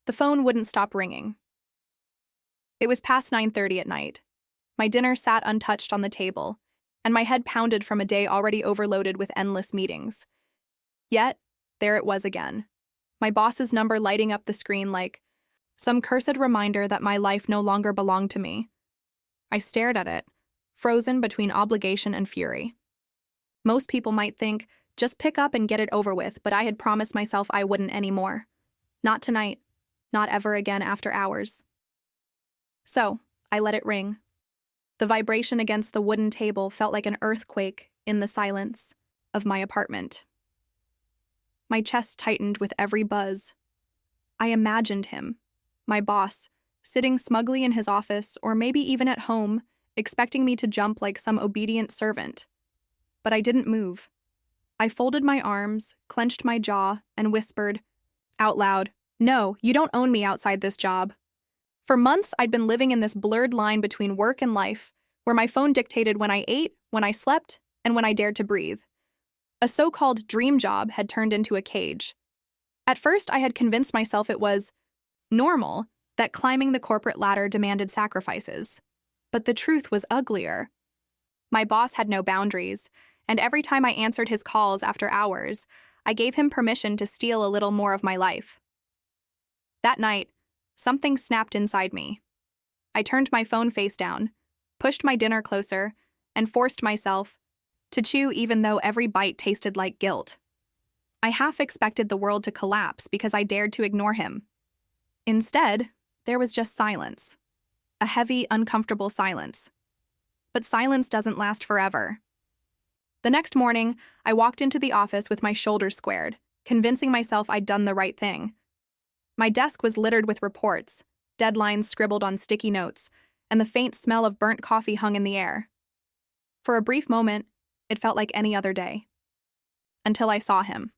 The phone wouldn't stop ringing. It was past 9:30 at night. My dinner sat untouched on the table, and my head pounded from a day already overloaded with endless meetings. Yet, there it was again. My boss's number lighting up the screen like some cursed reminder that my life no longer belonged to me. I stared at it, frozen between obligation and fury. Most people might think, just pick up and get it over with, but I had promised myself I wouldn't anymore. Not tonight, not ever again after hours. So, I let it ring. The vibration against the wooden table felt like an earthquake in the silence of my apartment. My chest tightened with every buzz. I imagined him, my boss, sitting smugly in his office or maybe even at home, expecting me to jump like some obedient servant. But I didn't move. I folded my arms, clenched my jaw, and whispered, out loud, "No, you don't own me outside this job." For months, I'd been living in this blurred line between work and life, where my phone dictated when I ate, when I slept, and when I dared to breathe. A so-called dream job had turned into a cage. At first, I had convinced myself it was normal that climbing the corporate ladder demanded sacrifices. But the truth was uglier. My boss had no boundaries, and every time I answered his calls after hours, I gave him permission to steal a little more of my life. That night, something snapped inside me. I turned my phone face down, pushed my dinner closer, and forced myself to chew even though every bite tasted like guilt. I half expected the world to collapse because I dared to ignore him. Instead, there was just silence. A heavy, uncomfortable silence. But silence doesn't last forever. The next morning, I walked into the office with my shoulders squared, convincing myself I'd done the right thing. My desk was littered with reports, deadlines scribbled on sticky notes, and the faint smell of burnt coffee hung in the air. For a brief moment, it felt like any other day. Until I saw him.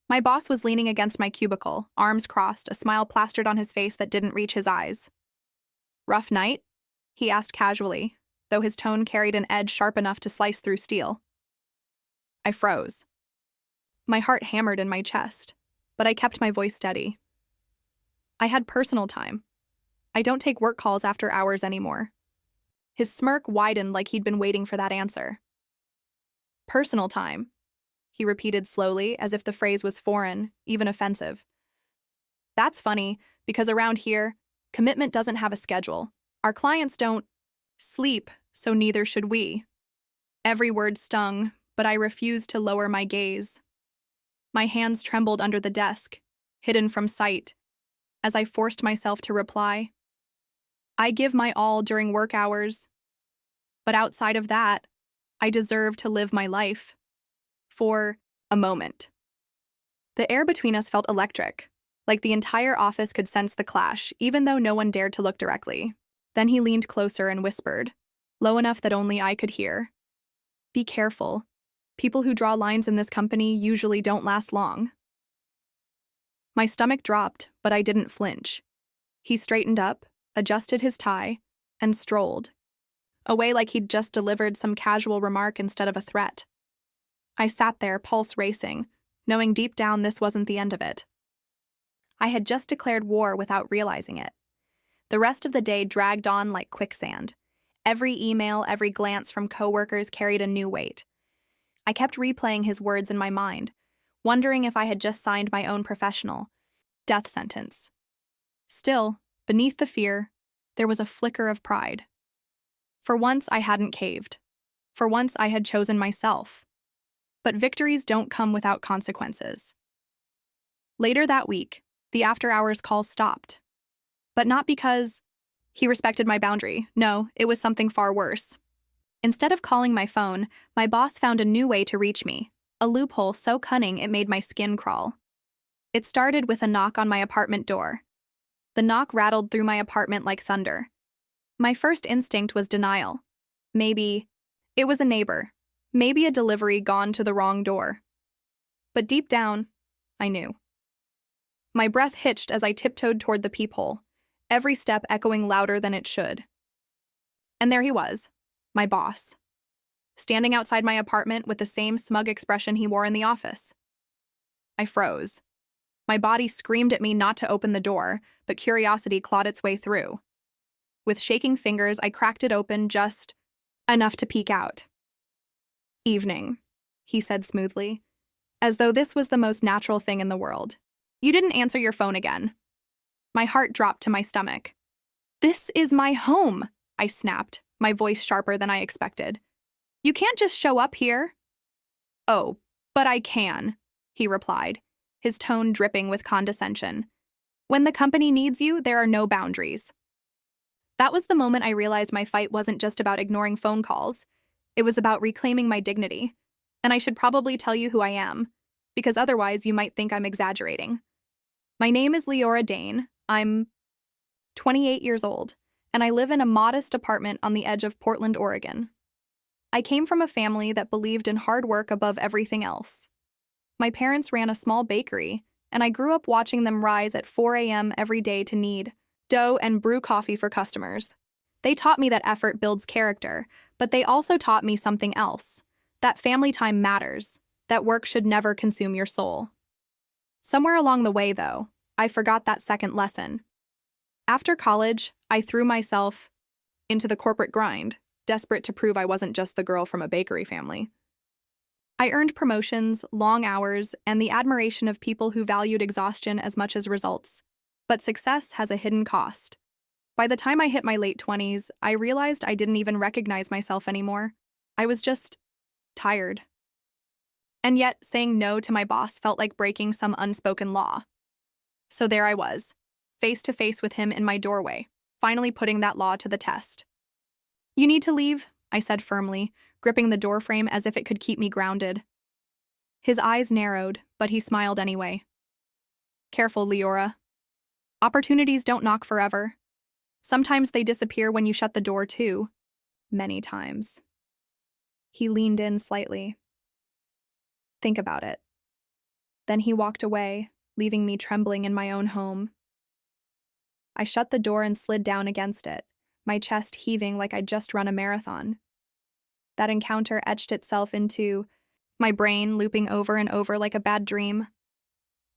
My boss was leaning against my cubicle, arms crossed, a smile plastered on his face that didn't reach his eyes. "Rough night?" he asked casually, though his tone carried an edge sharp enough to slice through steel. I froze. My heart hammered in my chest, but I kept my voice steady. I had personal time. I don't take work calls after hours anymore. His smirk widened like he'd been waiting for that answer. Personal time, he repeated slowly, as if the phrase was foreign, even offensive. That's funny, because around here, commitment doesn't have a schedule. Our clients don't sleep, so neither should we. Every word stung, but I refused to lower my gaze. My hands trembled under the desk, hidden from sight, as I forced myself to reply. I give my all during work hours, but outside of that, I deserve to live my life. For a moment. The air between us felt electric, like the entire office could sense the clash, even though no one dared to look directly. Then he leaned closer and whispered, low enough that only I could hear. "Be careful. People who draw lines in this company usually don't last long." My stomach dropped, but I didn't flinch. He straightened up, adjusted his tie, and strolled, away like he'd just delivered some casual remark instead of a threat. I sat there, pulse racing, knowing deep down this wasn't the end of it. I had just declared war without realizing it. The rest of the day dragged on like quicksand. Every email, every glance from coworkers carried a new weight. I kept replaying his words in my mind, wondering if I had just signed my own professional death sentence. Still, beneath the fear, there was a flicker of pride. For once, I hadn't caved. For once, I had chosen myself. But victories don't come without consequences. Later that week, the after-hours calls stopped. But not because he respected my boundary. No, it was something far worse. Instead of calling my phone, my boss found a new way to reach me, a loophole so cunning it made my skin crawl. It started with a knock on my apartment door. The knock rattled through my apartment like thunder. My first instinct was denial. Maybe it was a neighbor. Maybe a delivery gone to the wrong door. But deep down, I knew. My breath hitched as I tiptoed toward the peephole, every step echoing louder than it should. And there he was, my boss, standing outside my apartment with the same smug expression he wore in the office. I froze. My body screamed at me not to open the door, but curiosity clawed its way through. With shaking fingers, I cracked it open just enough to peek out. "Evening," he said smoothly, as though this was the most natural thing in the world. "You didn't answer your phone again." My heart dropped to my stomach. "This is my home," I snapped, my voice sharper than I expected. "You can't just show up here." "Oh, but I can," he replied, his tone dripping with condescension. "When the company needs you, there are no boundaries." That was the moment I realized my fight wasn't just about ignoring phone calls. It was about reclaiming my dignity. And I should probably tell you who I am, because otherwise you might think I'm exaggerating. My name is Leora Dane. I'm 28 years old, and I live in a modest apartment on the edge of Portland, Oregon. I came from a family that believed in hard work above everything else. My parents ran a small bakery, and I grew up watching them rise at 4 a.m. every day to knead dough and brew coffee for customers. They taught me that effort builds character, but they also taught me something else, that family time matters, that work should never consume your soul. Somewhere along the way, though, I forgot that second lesson. After college, I threw myself into the corporate grind, desperate to prove I wasn't just the girl from a bakery family. I earned promotions, long hours, and the admiration of people who valued exhaustion as much as results. But success has a hidden cost. By the time I hit my late 20s, I realized I didn't even recognize myself anymore. I was just tired. And yet, saying no to my boss felt like breaking some unspoken law. So there I was, face to face with him in my doorway, finally putting that law to the test. "You need to leave," I said firmly, gripping the doorframe as if it could keep me grounded. His eyes narrowed, but he smiled anyway. "Careful, Leora. Opportunities don't knock forever. Sometimes they disappear when you shut the door too. Many times." He leaned in slightly. "Think about it." Then he walked away, leaving me trembling in my own home. I shut the door and slid down against it, my chest heaving like I'd just run a marathon. That encounter etched itself into my brain, looping over and over like a bad dream.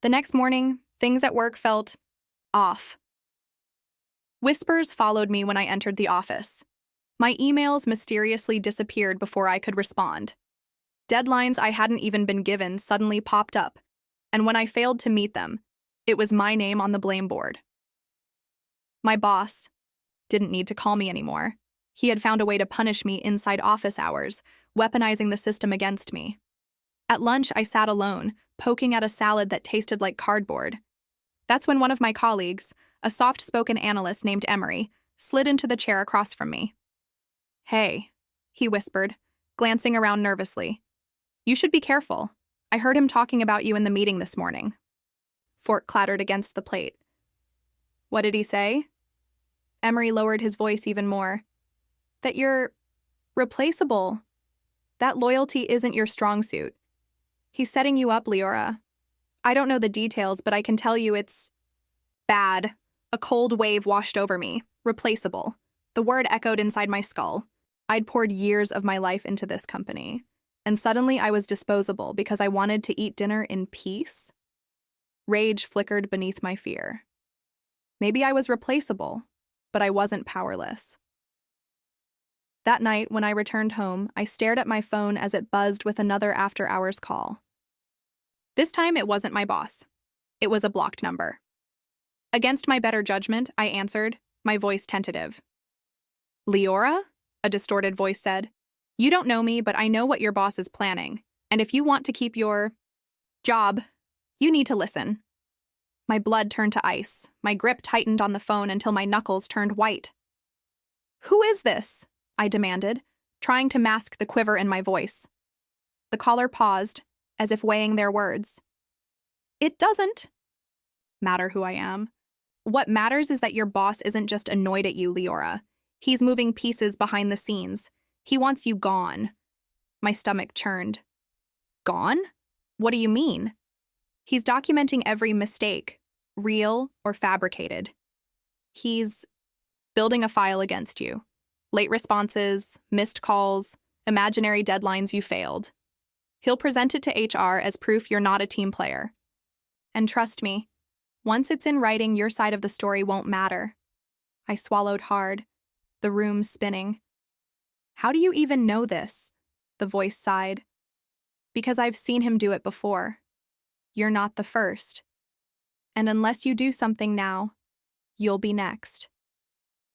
The next morning, things at work felt off. Whispers followed me when I entered the office. My emails mysteriously disappeared before I could respond. Deadlines I hadn't even been given suddenly popped up, and when I failed to meet them, it was my name on the blame board. My boss didn't need to call me anymore. He had found a way to punish me inside office hours, weaponizing the system against me. At lunch, I sat alone, poking at a salad that tasted like cardboard. That's when one of my colleagues, a soft-spoken analyst named Emery, slid into the chair across from me. "Hey," he whispered, glancing around nervously. "You should be careful. I heard him talking about you in the meeting this morning." Fork clattered against the plate. "What did he say?" Emery lowered his voice even more. "That you're replaceable. That loyalty isn't your strong suit. He's setting you up, Leora. I don't know the details, but I can tell you it's bad." A cold wave washed over me. Replaceable. The word echoed inside my skull. I'd poured years of my life into this company, and suddenly I was disposable because I wanted to eat dinner in peace. Rage flickered beneath my fear. Maybe I was replaceable, but I wasn't powerless. That night, when I returned home, I stared at my phone as it buzzed with another after-hours call. This time, it wasn't my boss. It was a blocked number. Against my better judgment, I answered, my voice tentative. "Leora?" a distorted voice said. "You don't know me, but I know what your boss is planning. And if you want to keep your job, you need to listen." My blood turned to ice. My grip tightened on the phone until my knuckles turned white. "Who is this?" I demanded, trying to mask the quiver in my voice. The caller paused, as if weighing their words. "It doesn't matter who I am. What matters is that your boss isn't just annoyed at you, Leora. He's moving pieces behind the scenes. He wants you gone." My stomach churned. "Gone? What do you mean?" "He's documenting every mistake, real or fabricated. He's building a file against you. Late responses, missed calls, imaginary deadlines you failed. He'll present it to HR as proof you're not a team player. And trust me, once it's in writing, your side of the story won't matter. I swallowed hard, the room spinning. How do you even know this? The voice sighed. Because I've seen him do it before. You're not the first. And unless you do something now, you'll be next.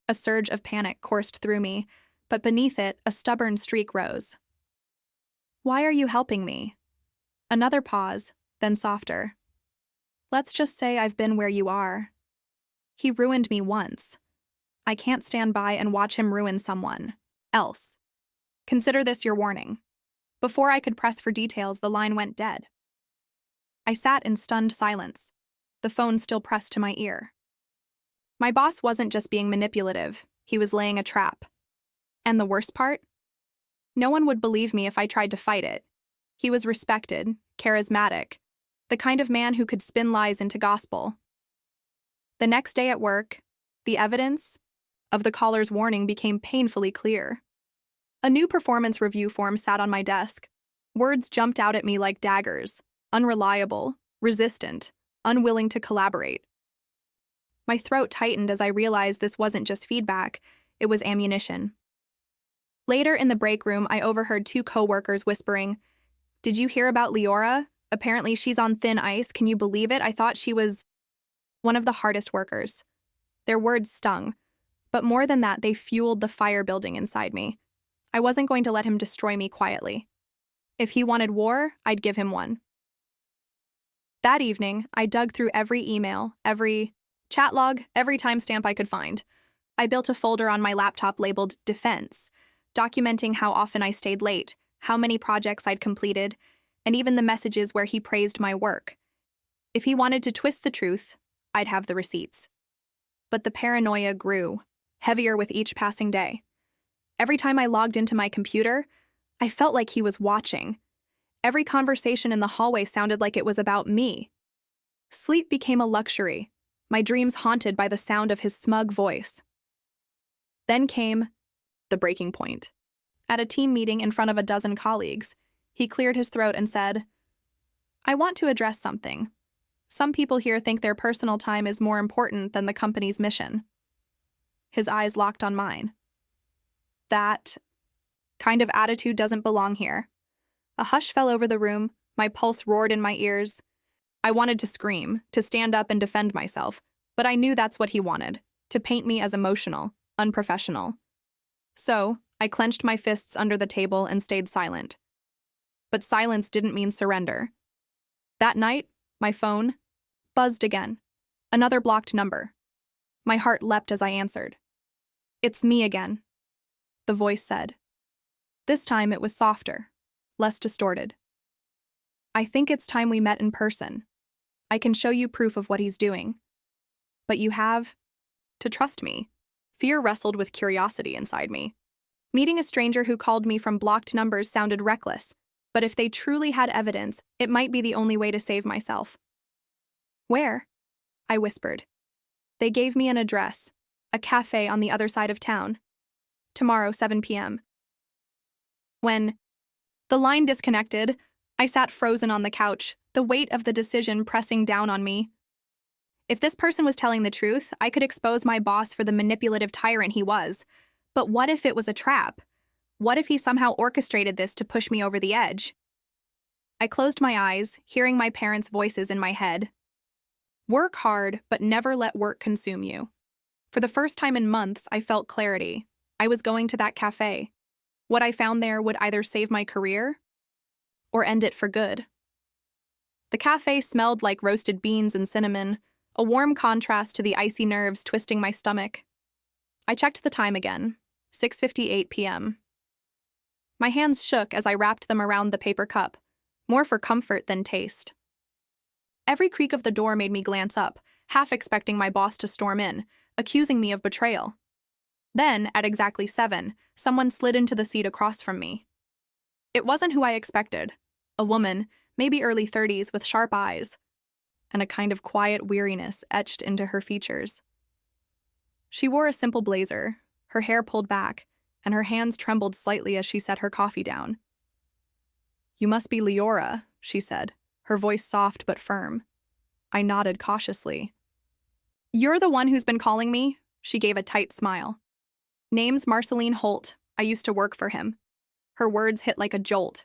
A surge of panic coursed through me, but beneath it, a stubborn streak rose. Why are you helping me? Another pause, then softer. Let's just say I've been where you are. He ruined me once. I can't stand by and watch him ruin someone else. Consider this your warning. Before I could press for details, the line went dead. I sat in stunned silence, the phone still pressed to my ear. My boss wasn't just being manipulative, he was laying a trap. And the worst part? No one would believe me if I tried to fight it. He was respected, charismatic, the kind of man who could spin lies into gospel. The next day at work, the evidence of the caller's warning became painfully clear. A new performance review form sat on my desk. Words jumped out at me like daggers: unreliable, resistant, unwilling to collaborate. My throat tightened as I realized this wasn't just feedback, it was ammunition. Later in the break room, I overheard two co-workers whispering, "Did you hear about Leora? Apparently she's on thin ice. Can you believe it? I thought she was one of the hardest workers." Their words stung, but more than that, they fueled the fire building inside me. I wasn't going to let him destroy me quietly. If he wanted war, I'd give him one. That evening, I dug through every email, every chat log, every timestamp I could find. I built a folder on my laptop labeled Defense, documenting how often I stayed late, how many projects I'd completed, and even the messages where he praised my work. If he wanted to twist the truth, I'd have the receipts. But the paranoia grew, heavier with each passing day. Every time I logged into my computer, I felt like he was watching. Every conversation in the hallway sounded like it was about me. Sleep became a luxury, my dreams haunted by the sound of his smug voice. Then came the breaking point. At a team meeting in front of a dozen colleagues, he cleared his throat and said, "I want to address something. Some people here think their personal time is more important than the company's mission." His eyes locked on mine. That kind of attitude doesn't belong here. A hush fell over the room, my pulse roared in my ears. I wanted to scream, to stand up and defend myself, but I knew that's what he wanted, to paint me as emotional, unprofessional. So, I clenched my fists under the table and stayed silent. But silence didn't mean surrender. That night, my phone buzzed again. Another blocked number. My heart leapt as I answered. "It's me again," the voice said. This time it was softer, less distorted. "I think it's time we met in person. I can show you proof of what he's doing. But you have to trust me." Fear wrestled with curiosity inside me. Meeting a stranger who called me from blocked numbers sounded reckless, but if they truly had evidence, it might be the only way to save myself. "Where?" I whispered. They gave me an address, a cafe on the other side of town. "Tomorrow, 7 p.m. When the line disconnected, I sat frozen on the couch, the weight of the decision pressing down on me. If this person was telling the truth, I could expose my boss for the manipulative tyrant he was. But what if it was a trap? What if he somehow orchestrated this to push me over the edge? I closed my eyes, hearing my parents' voices in my head. Work hard, but never let work consume you. For the first time in months, I felt clarity. I was going to that cafe. What I found there would either save my career or end it for good. The cafe smelled like roasted beans and cinnamon, a warm contrast to the icy nerves twisting my stomach. I checked the time again, 6:58 p.m. My hands shook as I wrapped them around the paper cup, more for comfort than taste. Every creak of the door made me glance up, half expecting my boss to storm in, accusing me of betrayal. Then, at exactly 7, someone slid into the seat across from me. It wasn't who I expected. A woman, maybe early 30s, with sharp eyes, and a kind of quiet weariness etched into her features. She wore a simple blazer, her hair pulled back, and her hands trembled slightly as she set her coffee down. "You must be Leora," she said, her voice soft but firm. I nodded cautiously. You're the one who's been calling me? She gave a tight smile. Name's Marceline Holt. I used to work for him. Her words hit like a jolt.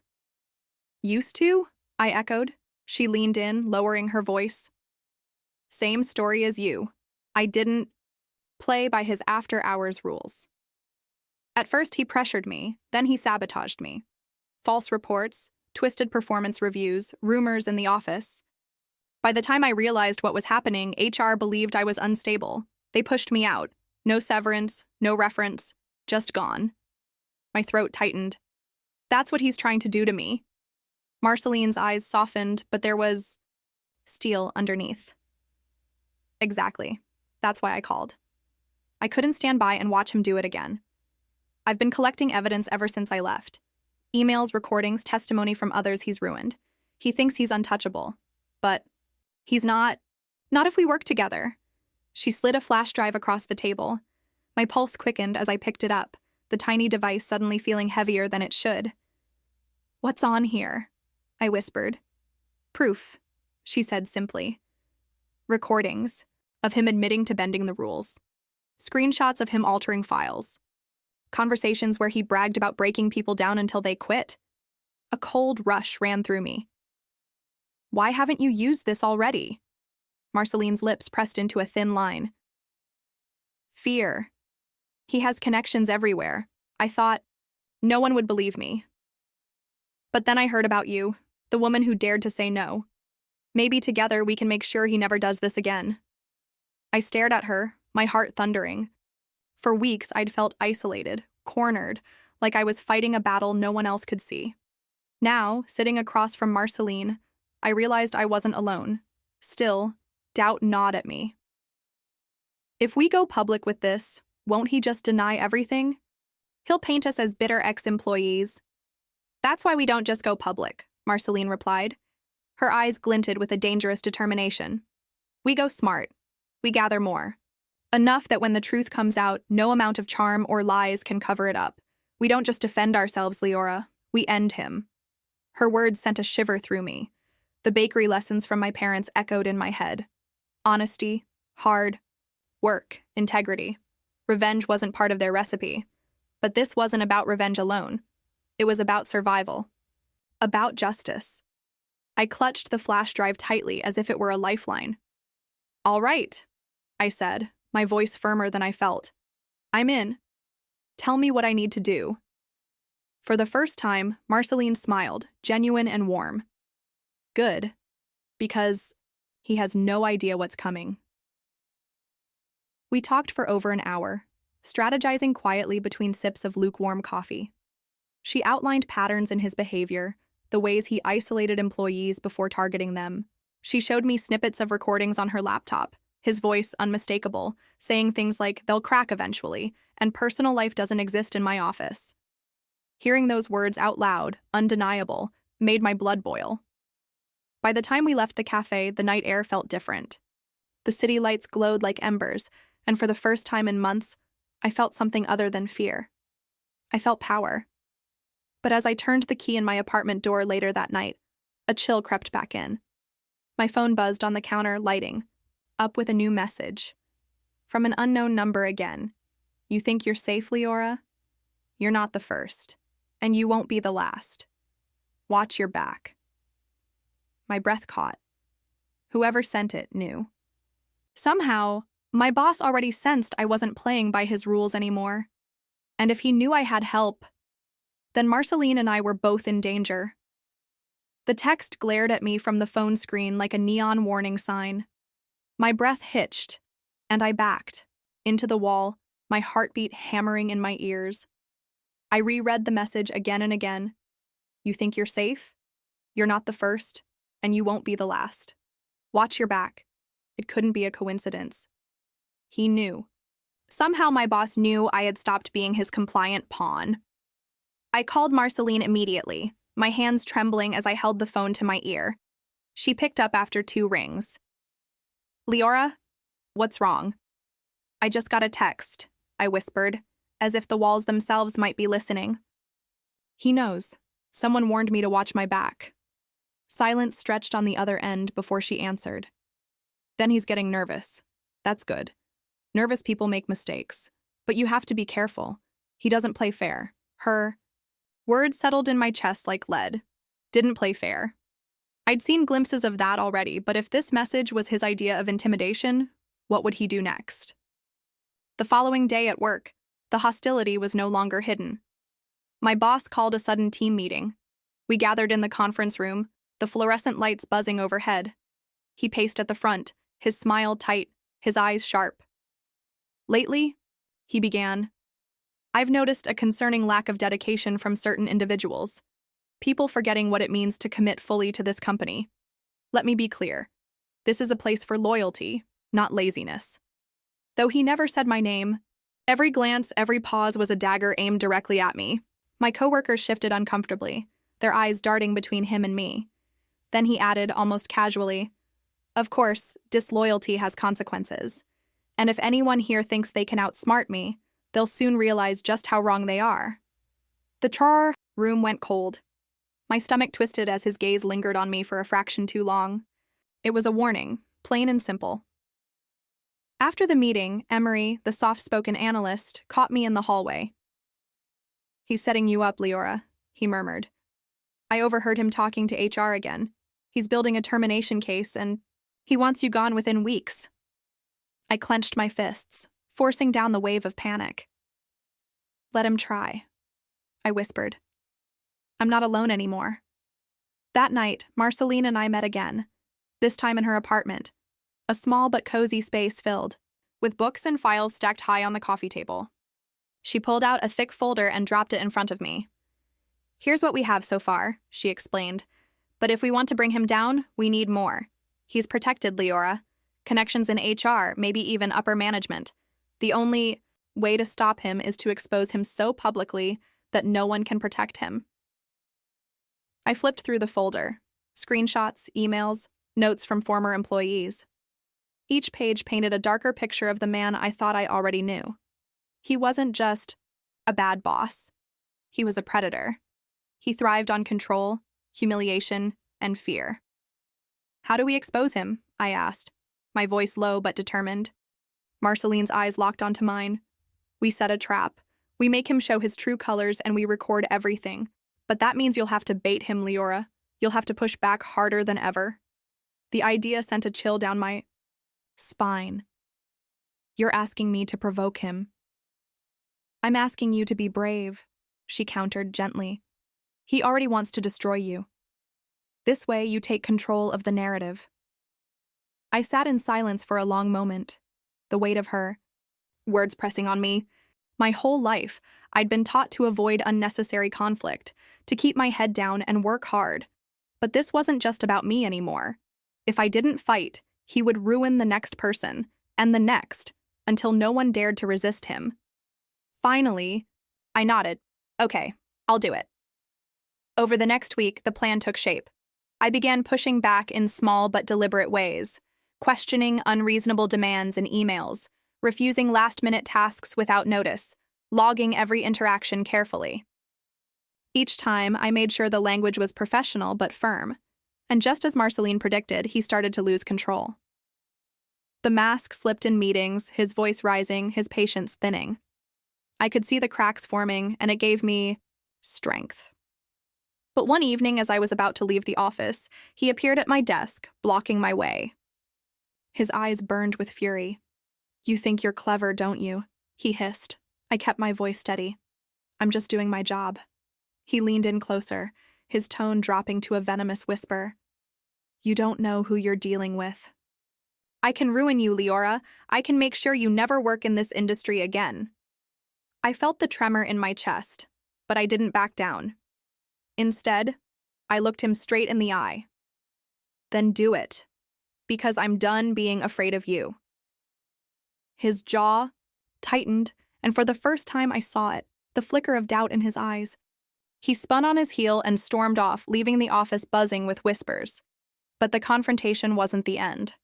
Used to? I echoed. She leaned in, lowering her voice. Same story as you. I didn't play by his after-hours rules. At first, he pressured me, then he sabotaged me. False reports, twisted performance reviews, rumors in the office. By the time I realized what was happening, HR believed I was unstable. They pushed me out. No severance, no reference, just gone. My throat tightened. That's what he's trying to do to me. Marceline's eyes softened, but there was steel underneath. Exactly. That's why I called. I couldn't stand by and watch him do it again. I've been collecting evidence ever since I left. Emails, recordings, testimony from others he's ruined. He thinks he's untouchable. But he's not. Not if we work together. She slid a flash drive across the table. My pulse quickened as I picked it up, the tiny device suddenly feeling heavier than it should. What's on here? I whispered. Proof, she said simply. Recordings of him admitting to bending the rules. Screenshots of him altering files. Conversations where he bragged about breaking people down until they quit. A cold rush ran through me. Why haven't you used this already? Marceline's lips pressed into a thin line. Fear. He has connections everywhere. I thought no one would believe me. But then I heard about you, the woman who dared to say no. Maybe together we can make sure he never does this again. I stared at her, my heart thundering. For weeks, I'd felt isolated, cornered, like I was fighting a battle no one else could see. Now, sitting across from Marceline, I realized I wasn't alone. Still, doubt gnawed at me. If we go public with this, won't he just deny everything? He'll paint us as bitter ex-employees. That's why we don't just go public, Marceline replied. Her eyes glinted with a dangerous determination. We go smart. We gather more. Enough that when the truth comes out, no amount of charm or lies can cover it up. We don't just defend ourselves, Leora. We end him. Her words sent a shiver through me. The bakery lessons from my parents echoed in my head. Honesty, hard, work, integrity. Revenge wasn't part of their recipe. But this wasn't about revenge alone. It was about survival. About justice. I clutched the flash drive tightly as if it were a lifeline. All right, I said, my voice firmer than I felt. I'm in. Tell me what I need to do. For the first time, Marceline smiled, genuine and warm. Good. Because he has no idea what's coming. We talked for over an hour, strategizing quietly between sips of lukewarm coffee. She outlined patterns in his behavior, the ways he isolated employees before targeting them. She showed me snippets of recordings on her laptop, his voice unmistakable, saying things like, they'll crack eventually, and personal life doesn't exist in my office. Hearing those words out loud, undeniable, made my blood boil. By the time we left the cafe, the night air felt different. The city lights glowed like embers, and for the first time in months, I felt something other than fear. I felt power. But as I turned the key in my apartment door later that night, a chill crept back in. My phone buzzed on the counter, lighting, up with a new message. From an unknown number again. You think you're safe, Leora? You're not the first, and you won't be the last. Watch your back. My breath caught. Whoever sent it knew. Somehow, my boss already sensed I wasn't playing by his rules anymore. And if he knew I had help, then Marceline and I were both in danger. The text glared at me from the phone screen like a neon warning sign. My breath hitched, and I backed, into the wall, my heartbeat hammering in my ears. I reread the message again and again. You think you're safe? You're not the first, and you won't be the last. Watch your back. It couldn't be a coincidence. He knew. Somehow my boss knew I had stopped being his compliant pawn. I called Marceline immediately, my hands trembling as I held the phone to my ear. She picked up after 2 rings. Leora, what's wrong? I just got a text, I whispered, as if the walls themselves might be listening. He knows. Someone warned me to watch my back. Silence stretched on the other end before she answered. Then he's getting nervous. That's good. Nervous people make mistakes. But you have to be careful. He doesn't play fair. Her words settled in my chest like lead. Didn't play fair. I'd seen glimpses of that already, but if this message was his idea of intimidation, what would he do next? The following day at work, the hostility was no longer hidden. My boss called a sudden team meeting. We gathered in the conference room, the fluorescent lights buzzing overhead. He paced at the front, his smile tight, his eyes sharp. Lately, he began, I've noticed a concerning lack of dedication from certain individuals. People forgetting what it means to commit fully to this company. Let me be clear. This is a place for loyalty, not laziness. Though he never said my name, every glance, every pause was a dagger aimed directly at me. My coworkers shifted uncomfortably, their eyes darting between him and me. Then he added, almost casually, Of course, disloyalty has consequences. And if anyone here thinks they can outsmart me, they'll soon realize just how wrong they are. The room went cold. My stomach twisted as his gaze lingered on me for a fraction too long. It was a warning, plain and simple. After the meeting, Emery, the soft-spoken analyst, caught me in the hallway. He's setting you up, Leora, he murmured. I overheard him talking to HR again. He's building a termination case and he wants you gone within weeks. I clenched my fists, forcing down the wave of panic. Let him try, I whispered. I'm not alone anymore. That night, Marceline and I met again, this time in her apartment, a small but cozy space filled with books and files stacked high on the coffee table. She pulled out a thick folder and dropped it in front of me. Here's what we have so far, she explained. But if we want to bring him down, we need more. He's protected, Leora. Connections in HR, maybe even upper management. The only way to stop him is to expose him so publicly that no one can protect him. I flipped through the folder. Screenshots, emails, notes from former employees. Each page painted a darker picture of the man I thought I already knew. He wasn't just a bad boss. He was a predator. He thrived on control, humiliation, and fear. How do we expose him? I asked, my voice low but determined. Marceline's eyes locked onto mine. We set a trap. We make him show his true colors and we record everything. But that means you'll have to bait him, Leora. You'll have to push back harder than ever. The idea sent a chill down my spine. You're asking me to provoke him. I'm asking you to be brave, she countered gently. He already wants to destroy you. This way you take control of the narrative. I sat in silence for a long moment, the weight of her words pressing on me. My whole life, I'd been taught to avoid unnecessary conflict, to keep my head down and work hard. But this wasn't just about me anymore. If I didn't fight, he would ruin the next person, and the next, until no one dared to resist him. Finally, I nodded. Okay, I'll do it. Over the next week, the plan took shape. I began pushing back in small but deliberate ways, questioning unreasonable demands in emails, refusing last-minute tasks without notice, logging every interaction carefully. Each time, I made sure the language was professional but firm, and just as Marceline predicted, he started to lose control. The mask slipped in meetings, his voice rising, his patience thinning. I could see the cracks forming, and it gave me strength. But one evening, as I was about to leave the office, he appeared at my desk, blocking my way. His eyes burned with fury. You think you're clever, don't you? He hissed. I kept my voice steady. I'm just doing my job. He leaned in closer, his tone dropping to a venomous whisper. You don't know who you're dealing with. I can ruin you, Leora. I can make sure you never work in this industry again. I felt the tremor in my chest, but I didn't back down. Instead, I looked him straight in the eye. Then do it, because I'm done being afraid of you. His jaw tightened, and for the first time I saw it, the flicker of doubt in his eyes. He spun on his heel and stormed off, leaving the office buzzing with whispers. But the confrontation wasn't the end.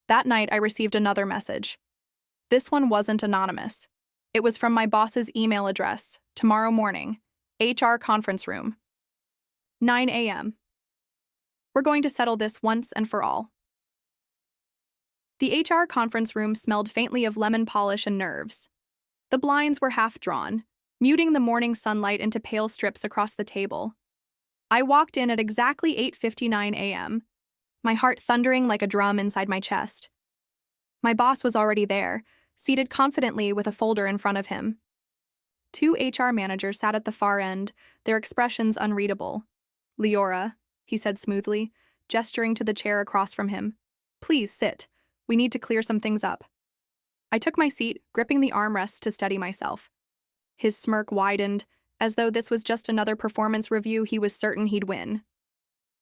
That night, I received another message. This one wasn't anonymous. It was from my boss's email address, tomorrow morning, HR conference room. 9 a.m. We're going to settle this once and for all. The HR conference room smelled faintly of lemon polish and nerves. The blinds were half drawn, muting the morning sunlight into pale strips across the table. I walked in at exactly 8:59 a.m., my heart thundering like a drum inside my chest. My boss was already there, seated confidently with a folder in front of him. Two HR managers sat at the far end, their expressions unreadable. "Leora," he said smoothly, gesturing to the chair across from him. "Please sit. We need to clear some things up." I took my seat, gripping the armrests to steady myself. His smirk widened, as though this was just another performance review he was certain he'd win.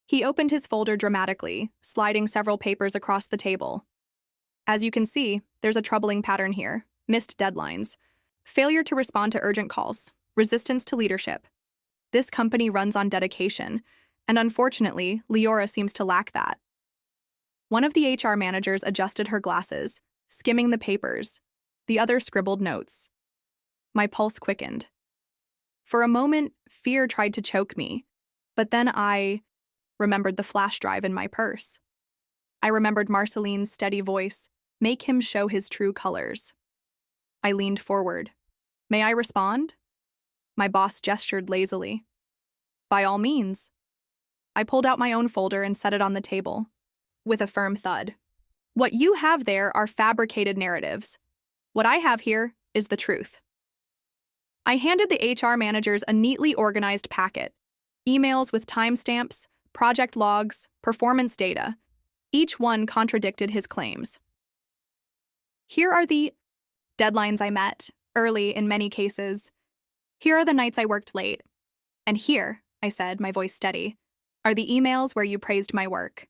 He opened his folder dramatically, sliding several papers across the table. "As you can see, there's a troubling pattern here. Missed deadlines. Failure to respond to urgent calls. Resistance to leadership. This company runs on dedication, and unfortunately, Leora seems to lack that." One of the HR managers adjusted her glasses, skimming the papers. The other scribbled notes. My pulse quickened. For a moment, fear tried to choke me, but then I remembered the flash drive in my purse. I remembered Marceline's steady voice, "Make him show his true colors." I leaned forward. "May I respond?" My boss gestured lazily. "By all means." I pulled out my own folder and set it on the table, with a firm thud. "What you have there are fabricated narratives. What I have here is the truth." I handed the HR managers a neatly organized packet, emails with timestamps, project logs, performance data. Each one contradicted his claims. "Here are the deadlines I met, early in many cases. Here are the nights I worked late. And here," I said, my voice steady, "are the emails where you praised my work."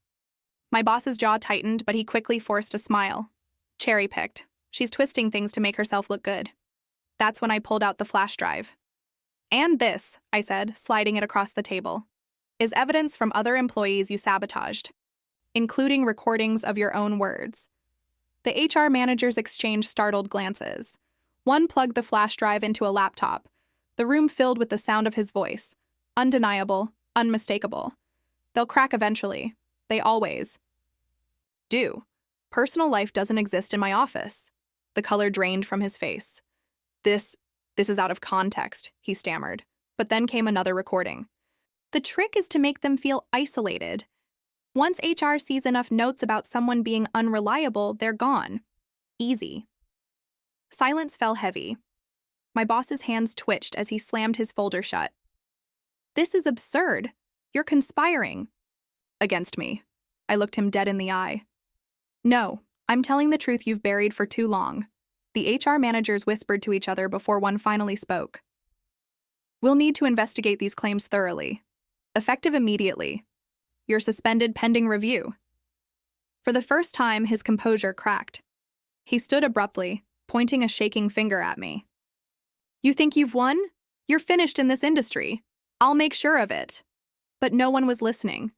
My boss's jaw tightened, but he quickly forced a smile. "Cherry-picked. She's twisting things to make herself look good." That's when I pulled out the flash drive. "And this," I said, sliding it across the table, "is evidence from other employees you sabotaged, including recordings of your own words." The HR managers exchanged startled glances. One plugged the flash drive into a laptop, the room filled with the sound of his voice. Undeniable, unmistakable. "They'll crack eventually. They always do. Personal life doesn't exist in my office." The color drained from his face. This is out of context," he stammered. But then came another recording. "The trick is to make them feel isolated. Once HR sees enough notes about someone being unreliable, they're gone. Easy." Silence fell heavy. My boss's hands twitched as he slammed his folder shut. "This is absurd. You're conspiring." "Against me." I looked him dead in the eye. "No, I'm telling the truth you've buried for too long." The HR managers whispered to each other before one finally spoke. "We'll need to investigate these claims thoroughly. Effective immediately. You're suspended pending review." For the first time, his composure cracked. He stood abruptly, pointing a shaking finger at me. "You think you've won? You're finished in this industry. I'll make sure of it." But no one was listening.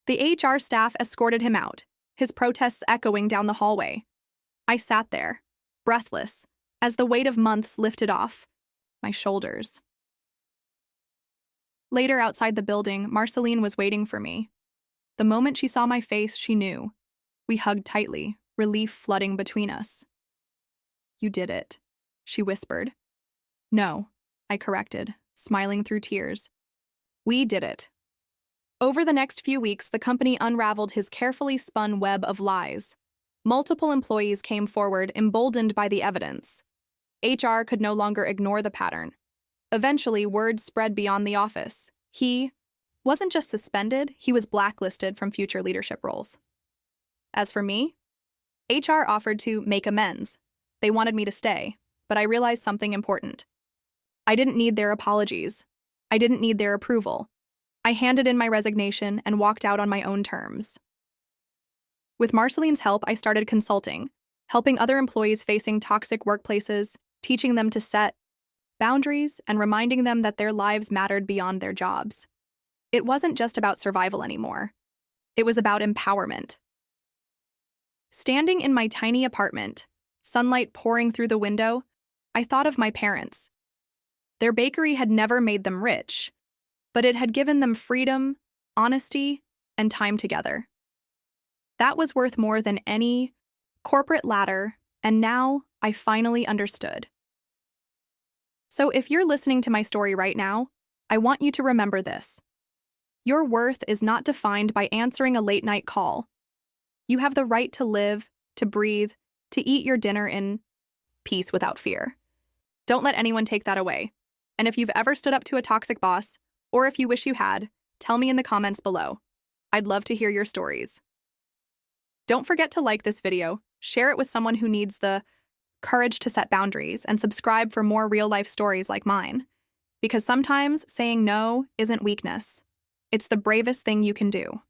The HR staff escorted him out, his protests echoing down the hallway. I sat there, breathless, as the weight of months lifted off my shoulders. Later, outside the building, Marceline was waiting for me. The moment she saw my face, she knew. We hugged tightly, relief flooding between us. "You did it," she whispered. "No," I corrected, smiling through tears. "We did it." Over the next few weeks, the company unraveled his carefully spun web of lies. Multiple employees came forward, emboldened by the evidence. HR could no longer ignore the pattern. Eventually, word spread beyond the office. He wasn't just suspended, he was blacklisted from future leadership roles. As for me, HR offered to make amends. They wanted me to stay, but I realized something important. I didn't need their apologies. I didn't need their approval. I handed in my resignation and walked out on my own terms. With Marceline's help, I started consulting, helping other employees facing toxic workplaces, teaching them to set boundaries and reminding them that their lives mattered beyond their jobs. It wasn't just about survival anymore. It was about empowerment. Standing in my tiny apartment, sunlight pouring through the window, I thought of my parents. Their bakery had never made them rich, but it had given them freedom, honesty, and time together. That was worth more than any corporate ladder, and now I finally understood. So if you're listening to my story right now, I want you to remember this. Your worth is not defined by answering a late-night call. You have the right to live, to breathe, to eat your dinner in peace without fear. Don't let anyone take that away. And if you've ever stood up to a toxic boss, or if you wish you had, tell me in the comments below. I'd love to hear your stories. Don't forget to like this video, share it with someone who needs the courage to set boundaries, and subscribe for more real-life stories like mine. Because sometimes saying no isn't weakness. It's the bravest thing you can do.